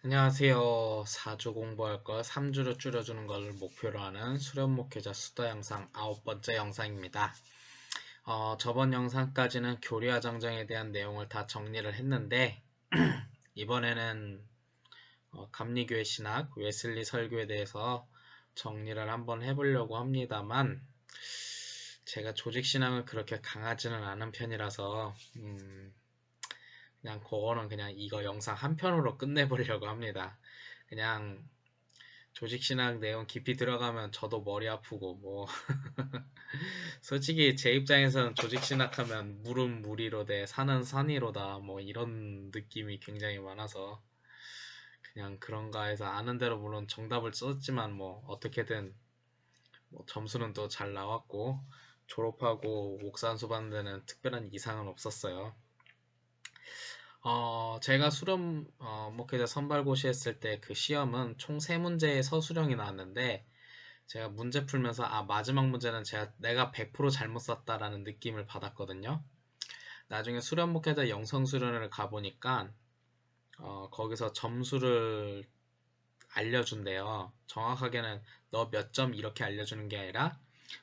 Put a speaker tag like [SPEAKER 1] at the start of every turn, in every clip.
[SPEAKER 1] 안녕하세요. 4주 공부할 걸 3주로 줄여주는 걸 목표로 하는 수련 목회자 수다 영상 9번째 영상입니다. 저번 영상까지는 교리와 정정에 대한 내용을 다 정리를 했는데 이번에는 감리교회 신학, 웨슬리 설교에 대해서 정리를 한번 해보려고 합니다만 제가 조직신앙을 그렇게 강하지는 않은 편이라서 그냥 그거는 그냥 이거 영상 한 편으로 끝내보려고 합니다. 그냥 조직신학 내용 깊이 들어가면 저도 머리 아프고 뭐 솔직히 제 입장에서는 조직신학하면 물은 물이로 돼 산은 산이로다 뭐 이런 느낌이 굉장히 많아서 그냥 그런가 해서 아는 대로 물론 정답을 썼지만 뭐 어떻게든 뭐 점수는 또 잘 나왔고 졸업하고 옥산수 받는 데는 특별한 이상은 없었어요. 제가 수련 목회자 선발고시 했을 때 그 시험은 총 3문제의 서술형이 나왔는데 제가 문제 풀면서 마지막 문제는 내가 100% 잘못 썼다라는 느낌을 받았거든요. 나중에 수련 목회자 영성 수련회를 가보니까 거기서 점수를 알려준대요. 정확하게는 너 몇 점 이렇게 알려주는 게 아니라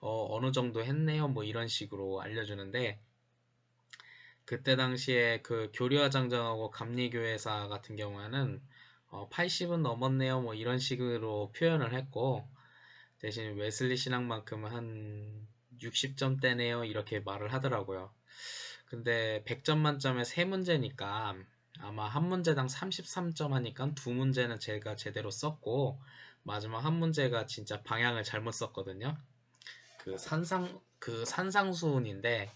[SPEAKER 1] 어느 정도 했네요 뭐 이런 식으로 알려주는데 그때 당시에 그 교리와 장정하고 감리교회사 같은 경우에는 80은 넘었네요 뭐 이런 식으로 표현을 했고 대신 웨슬리 신학만큼은 한 60점대네요 이렇게 말을 하더라고요. 근데 100점 만점에 3문제니까 아마 한 문제당 33점 하니까 두 문제는 제가 제대로 썼고 마지막 한 문제가 진짜 방향을 잘못 썼거든요. 그 산상수훈인데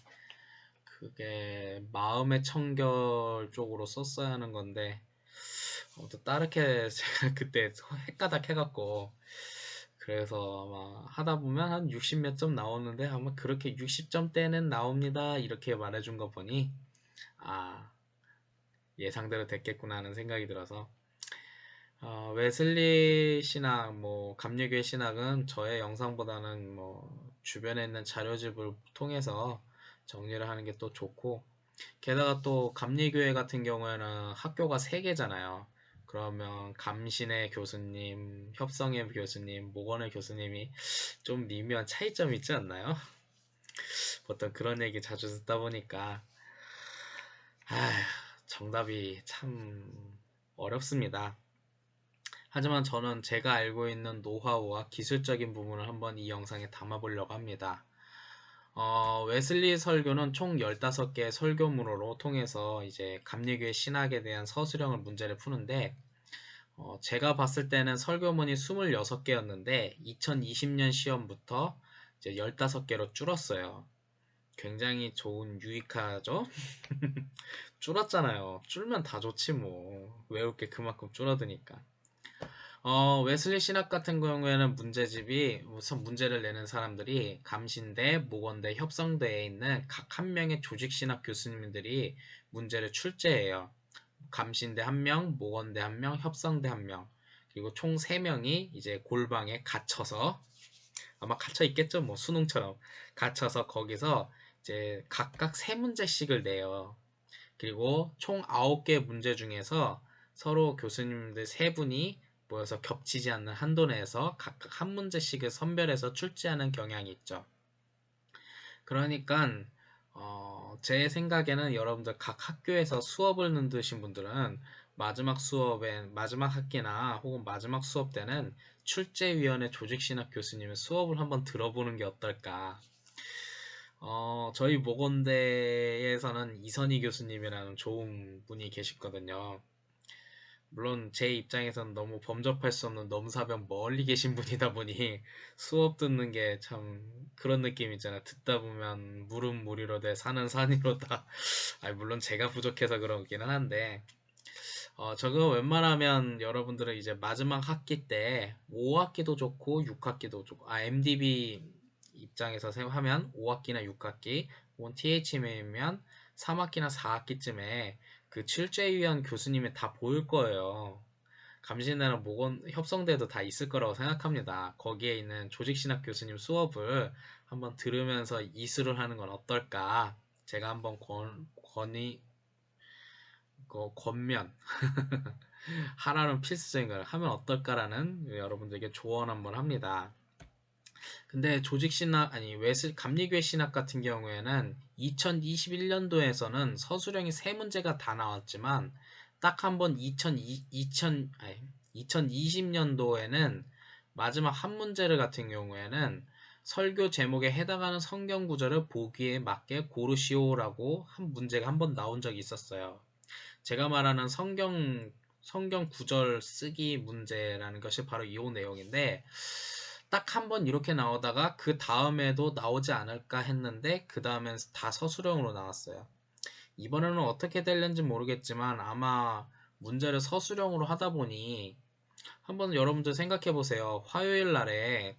[SPEAKER 1] 그게 마음의 청결 쪽으로 썼어야 하는 건데 또 다르게 제가 그때 헷가닥 해갖고 그래서 아마 하다 보면 한 60 몇 점 나오는데 아마 그렇게 60점대는 나옵니다 이렇게 말해준 거 보니 아 예상대로 됐겠구나 하는 생각이 들어서 웨슬리 신학 뭐 감리교회 신학은 저의 영상보다는 뭐 주변에 있는 자료집을 통해서 정리를 하는 게 또 좋고 게다가 또 감리교회 같은 경우에는 학교가 3개잖아요. 그러면 감신의 교수님, 협성의 교수님, 목원의 교수님이 좀 미묘한 차이점이 있지 않나요? 보통 그런 얘기 자주 듣다 보니까 아휴, 정답이 참 어렵습니다. 하지만 저는 제가 알고 있는 노하우와 기술적인 부분을 한번 이 영상에 담아보려고 합니다. 웨슬리 설교는 총 15개의 설교문으로 통해서 이제 감리교의 신학에 대한 서술형을 문제를 푸는데 제가 봤을 때는 설교문이 26개였는데 2020년 시험부터 이제 15개로 줄었어요. 굉장히 좋은 유익하죠? 줄었잖아요. 줄면 다 좋지 뭐. 외울 게 그만큼 줄어드니까. 웨슬리 신학 같은 경우에는 문제집이 우선 문제를 내는 사람들이 감신대, 목원대, 협성대에 있는 각 한 명의 조직신학 교수님들이 문제를 출제해요. 감신대 한 명, 목원대 한 명, 협성대 한 명. 그리고 총 3명이 이제 골방에 갇혀서 아마 갇혀 있겠죠, 뭐 수능처럼 갇혀서 거기서 이제 각각 3문제씩을 내요. 그리고 총 9개 문제 중에서 서로 교수님들 3분이 모여서 겹치지 않는 한도 내에서 각각 한 문제씩을 선별해서 출제하는 경향이 있죠. 그러니까 제 생각에는 여러분들 각 학교에서 수업을 들으신 분들은 마지막 학기나 혹은 마지막 수업 때는 출제위원회 조직신학 교수님의 수업을 한번 들어보는 게 어떨까. 저희 모건대에서는 이선희 교수님이라는 좋은 분이 계시거든요. 물론 제 입장에선 너무 범접할 수 없는 넘사벽 멀리 계신 분이다 보니 수업 듣는 게 참 그런 느낌 있잖아. 듣다 보면 물은 물이로 돼 산은 산이로다. 아니, 물론 제가 부족해서 그러기는 한데 저거 웬만하면 여러분들은 이제 마지막 학기 때 5학기도 좋고 6학기도 좋고 MDB 입장에서 하면 5학기나 6학기 혹은 THM이면 3학기나 4학기쯤에 그 출제위원 교수님이 다 보일 거예요. 감신대나 모건 협성대도 다 있을 거라고 생각합니다. 거기에 있는 조직신학 교수님 수업을 한번 들으면서 이수를 하는 건 어떨까? 제가 한번 권위, 권면 하라는 필수적인 걸 하면 어떨까라는 여러분들에게 조언 한번 합니다. 근데 조직 신학 아니 감리교회 신학 같은 경우에는 2021년도에서는 서술형이 세 문제가 다 나왔지만 딱 한 번 2020년도에는 마지막 한 문제를 같은 경우에는 설교 제목에 해당하는 성경 구절을 보기에 맞게 고르시오라고 한 문제가 한 번 나온 적이 있었어요. 제가 말하는 성경 구절 쓰기 문제라는 것이 바로 이 내용인데 딱 한 번 이렇게 나오다가 그 다음에도 나오지 않을까 했는데 그 다음엔 다 서술형으로 나왔어요. 이번에는 어떻게 될는지 모르겠지만 아마 문제를 서술형으로 하다 보니 한번 여러분들 생각해 보세요. 화요일 날에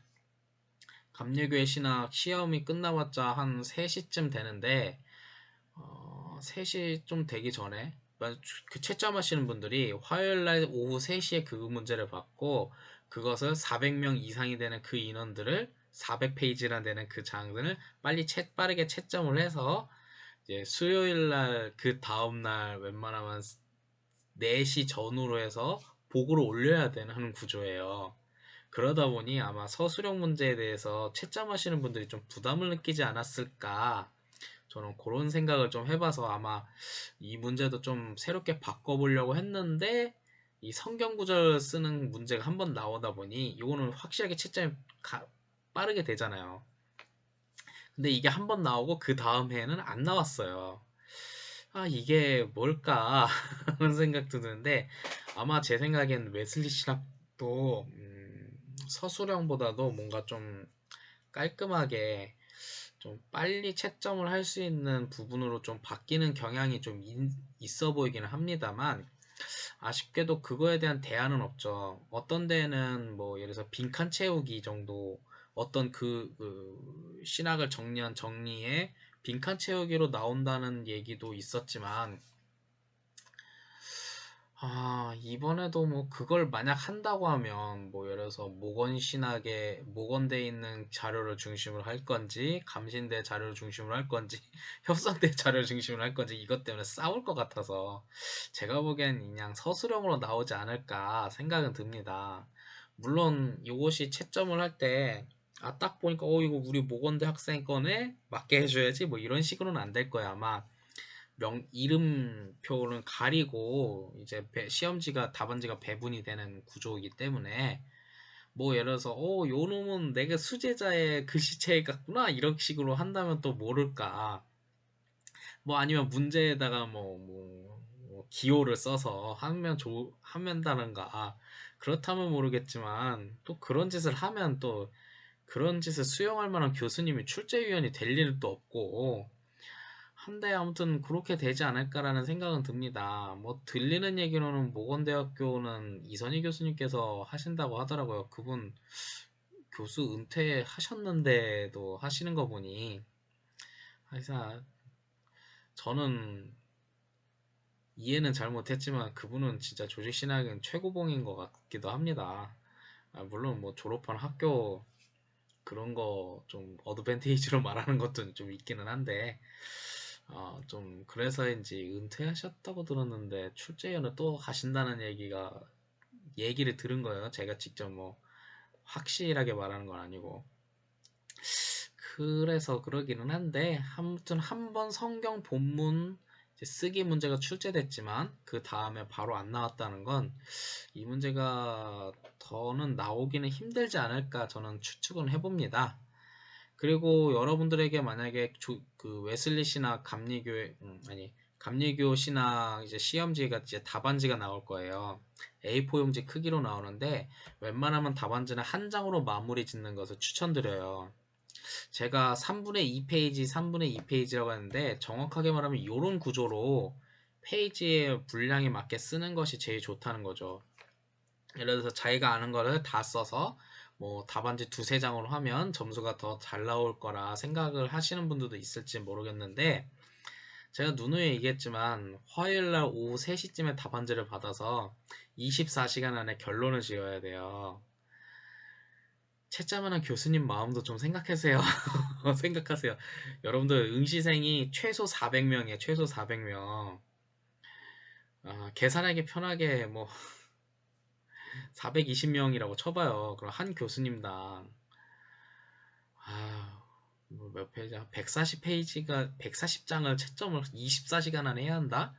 [SPEAKER 1] 감리교회 신학 시험이 끝나봤자 한 3시쯤 되는데 3시 좀 되기 전에 그 채점하시는 분들이 화요일날 오후 3시에 그 문제를 받고 그것을 400명 이상이 되는 그 인원들을 400페이지나 되는 그 장을 빠르게 채점을 해서 이제 수요일날 그 다음날 웬만하면 4시 전후로 해서 보고를 올려야 되는 구조예요. 그러다 보니 아마 서술형 문제에 대해서 채점하시는 분들이 좀 부담을 느끼지 않았을까, 저는 그런 생각을 좀 해봐서 아마 이 문제도 좀 새롭게 바꿔보려고 했는데 이 성경 구절 쓰는 문제가 한 번 나오다 보니 이거는 확실하게 채점이 빠르게 되잖아요. 근데 이게 한 번 나오고 그 다음 해에는 안 나왔어요. 아, 이게 뭘까 하는 생각도 드는데 아마 제 생각엔 웨슬리 신학도 서술형보다도 뭔가 좀 깔끔하게 좀 빨리 채점을 할 수 있는 부분으로 좀 바뀌는 경향이 좀 있어 보이기는 합니다만 아쉽게도 그거에 대한 대안은 없죠. 어떤 데는 뭐 예를 들어서 빈칸 채우기 정도 어떤 그 신학을 정리한 정리에 빈칸 채우기로 나온다는 얘기도 있었지만 이번에도 뭐 그걸 만약 한다고 하면 뭐 예를 들어서 모건대에 있는 자료를 중심으로 할 건지 감신대 자료를 중심으로 할 건지 협상대 자료를 중심으로 할 건지 이것 때문에 싸울 것 같아서 제가 보기엔 그냥 서술형으로 나오지 않을까 생각은 듭니다. 물론 이것이 채점을 할 때 딱 보니까 이거 우리 모건대 학생 거네 맞게 해줘야지 뭐 이런 식으로는 안 될 거야. 아마 이름표는 가리고 이제 시험지가 답안지가 배분이 되는 구조이기 때문에 뭐 예를 들어서 요 놈은 내가 수제자의 글씨체 같구나 이런 식으로 한다면 또 모를까. 뭐 아니면 문제에다가 뭐 기호를 써서 하면다는가. 그렇다면 모르겠지만 또 그런 짓을 하면 또 그런 짓을 수용할 만한 교수님이 출제위원이 될 일은 또 없고 한데 아무튼 그렇게 되지 않을까라는 생각은 듭니다. 뭐 들리는 얘기로는 모건대학교는 이선희 교수님께서 하신다고 하더라고요. 그분 교수 은퇴하셨는데도 하시는 거 보니 하여튼 저는 이해는 잘못했지만 그분은 진짜 조직신학은 최고봉인 것 같기도 합니다. 물론 뭐 졸업한 학교 그런 거 좀 어드밴테이지로 말하는 것도 좀 있기는 한데 좀 그래서인지 은퇴하셨다고 들었는데 출제위원을 또 하신다는 얘기를 들은 거예요. 제가 직접 뭐 확실하게 말하는 건 아니고. 그래서 그러기는 한데 아무튼 한 번 성경 본문 쓰기 문제가 출제됐지만 그 다음에 바로 안 나왔다는 건 이 문제가 더는 나오기는 힘들지 않을까 저는 추측은 해봅니다. 그리고 여러분들에게 만약에 그 웨슬리 신학 감리교 신학 이제 시험지가 이제 답안지가 나올 거예요. A4 용지 크기로 나오는데 웬만하면 답안지는 한 장으로 마무리 짓는 것을 추천드려요. 제가 3분의 2페이지, 3분의 2페이지라고 하는데 정확하게 말하면 이런 구조로 페이지의 분량에 맞게 쓰는 것이 제일 좋다는 거죠. 예를 들어서 자기가 아는 거를 다 써서 뭐 답안지 두세 장으로 하면 점수가 더 잘 나올 거라 생각을 하시는 분들도 있을지 모르겠는데 제가 누누이 얘기했지만 화요일날 오후 3시쯤에 답안지를 받아서 24시간 안에 결론을 지어야 돼요. 채점하는 교수님 마음도 좀 생각하세요. 생각하세요. 여러분들 응시생이 최소 400명이에요. 최소 400명. 계산하기 편하게 뭐 420명이라고 쳐봐요. 그럼 한 교수님당 몇 페이지야? 140페이지가 140장을 채점을 24시간 안에 해야 한다?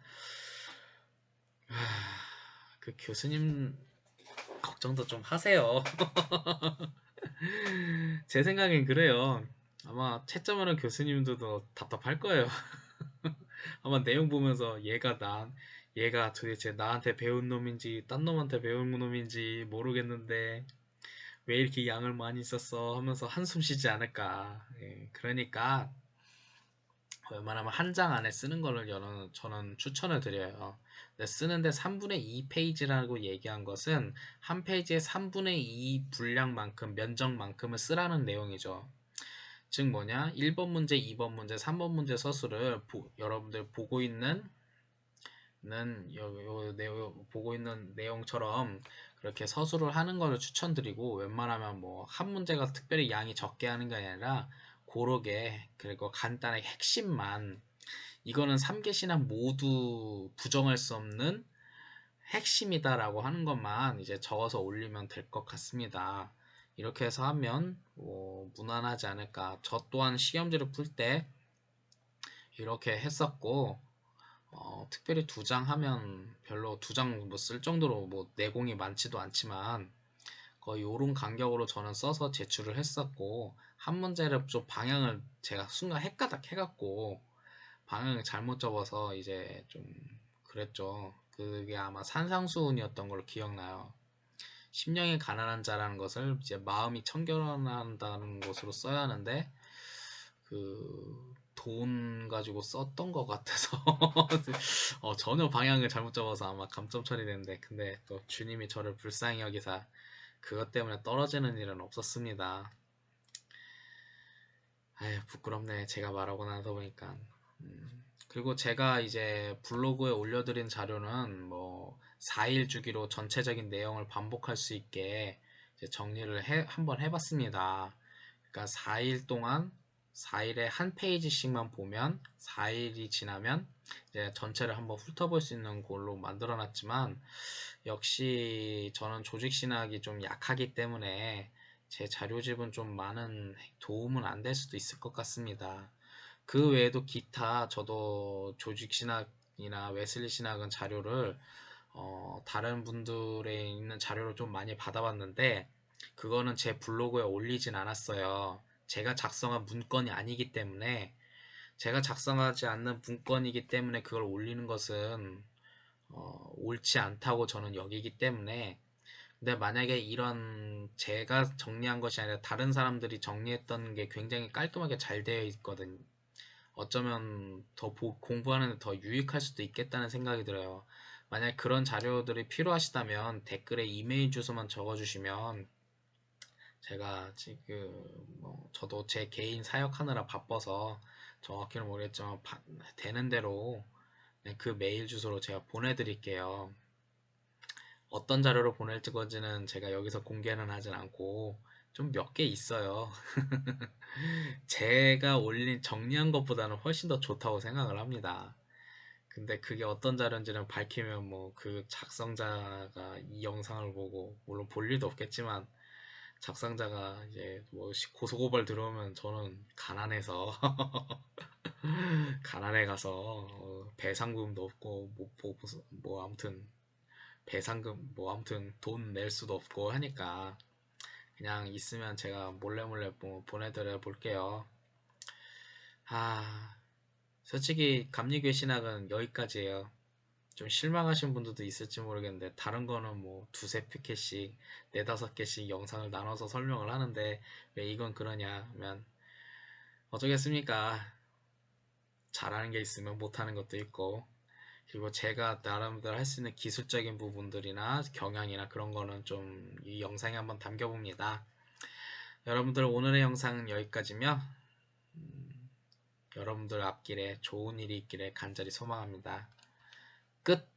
[SPEAKER 1] 그 교수님 걱정도 좀 하세요. 제 생각엔 그래요. 아마 채점하는 교수님들도 답답할 거예요. 아마 내용 보면서 얘가 도대체 나한테 배운 놈인지 딴 놈한테 배운 놈인지 모르겠는데 왜 이렇게 양을 많이 썼어 하면서 한숨 쉬지 않을까. 예, 그러니까 웬만하면 한 장 안에 쓰는 거를 저는 추천을 드려요. 근데 쓰는데 3분의 2 페이지라고 얘기한 것은 한 페이지에 3분의 2 분량만큼 면적만큼을 쓰라는 내용이죠. 즉 뭐냐 1번 문제, 2번 문제, 3번 문제 서술을 여러분들 보고 있는 내용처럼 그렇게 서술을 하는 것을 추천드리고, 웬만하면 뭐 한 문제가 특별히 양이 적게 하는 게 아니라 고르게 그리고 간단하게 핵심만, 이거는 3개 신학 모두 부정할 수 없는 핵심이다라고 하는 것만 이제 적어서 올리면 될 것 같습니다. 이렇게 해서 하면 무난하지 않을까. 저 또한 시험지를 풀 때 이렇게 했었고, 특별히 2장 하면 별로 2장 뭐 쓸 정도로 뭐 내공이 많지도 않지만 거의 요런 간격으로 저는 써서 제출을 했었고, 한 문제를 좀 방향을 제가 순간 헷가닥 해갖고 방향을 잘못 접어서 이제 좀 그랬죠. 그게 아마 산상수훈이었던 걸로 기억나요. 심령이 가난한 자라는 것을 이제 마음이 청결한다는 것으로 써야 하는데 그 돈 가지고 썼던 것 같아서 전혀 방향을 잘못 잡아서 아마 감점 처리됐는데, 근데 또 주님이 저를 불쌍히 여기사 그것 때문에 떨어지는 일은 없었습니다. 아휴 부끄럽네, 제가 말하고 나서 보니까. 그리고 제가 이제 블로그에 올려드린 자료는 뭐 4일 주기로 전체적인 내용을 반복할 수 있게 이제 정리를 한번 해봤습니다. 그러니까 4일 동안 4일에 한 페이지씩만 보면 4일이 지나면 이제 전체를 한번 훑어볼 수 있는 걸로 만들어 놨지만, 역시 저는 조직신학이 좀 약하기 때문에 제 자료집은 좀 많은 도움은 안 될 수도 있을 것 같습니다. 그 외에도 기타 저도 조직신학이나 웨슬리 신학은 자료를 다른 분들의 있는 자료를 좀 많이 받아봤는데 그거는 제 블로그에 올리진 않았어요. 제가 작성한 문건이 아니기 때문에, 제가 작성하지 않는 문건이기 때문에 그걸 올리는 것은 옳지 않다고 저는 여기기 때문에. 근데 만약에 이런 제가 정리한 것이 아니라 다른 사람들이 정리했던 게 굉장히 깔끔하게 잘 되어 있거든. 어쩌면 더 공부하는 데 더 유익할 수도 있겠다는 생각이 들어요. 만약 그런 자료들이 필요하시다면 댓글에 이메일 주소만 적어주시면 제가 지금 저도 제 개인 사역하느라 바빠서 정확히는 모르겠지만 되는 대로 그 메일 주소로 제가 보내드릴게요. 어떤 자료로 보낼지 건지는 제가 여기서 공개는 하진 않고 좀 몇 개 있어요. 제가 정리한 것보다는 훨씬 더 좋다고 생각을 합니다. 근데 그게 어떤 자료인지는 밝히면 뭐 그 작성자가 이 영상을 보고, 물론 볼 일도 없겠지만 작성자가 이제 뭐 고소고발 들어오면 저는 가난해서 가난해 가서 배상금도 없고 뭐 아무튼 배상금 뭐 아무튼 돈 낼 수도 없고 하니까 그냥 있으면 제가 몰래 뭐 보내드려 볼게요. 솔직히 감리교회 신학은 여기까지예요. 좀 실망하신 분들도 있을지 모르겠는데 다른 거는 뭐 두세 피켓씩 네다섯 개씩 영상을 나눠서 설명을 하는데 왜 이건 그러냐 하면 어쩌겠습니까. 잘하는 게 있으면 못하는 것도 있고, 그리고 제가 나름대로 할 수 있는 기술적인 부분들이나 경향이나 그런 거는 좀 이 영상에 한번 담겨봅니다. 여러분들 오늘의 영상은 여기까지며 여러분들 앞길에 좋은 일이 있기를 간절히 소망합니다. 끝!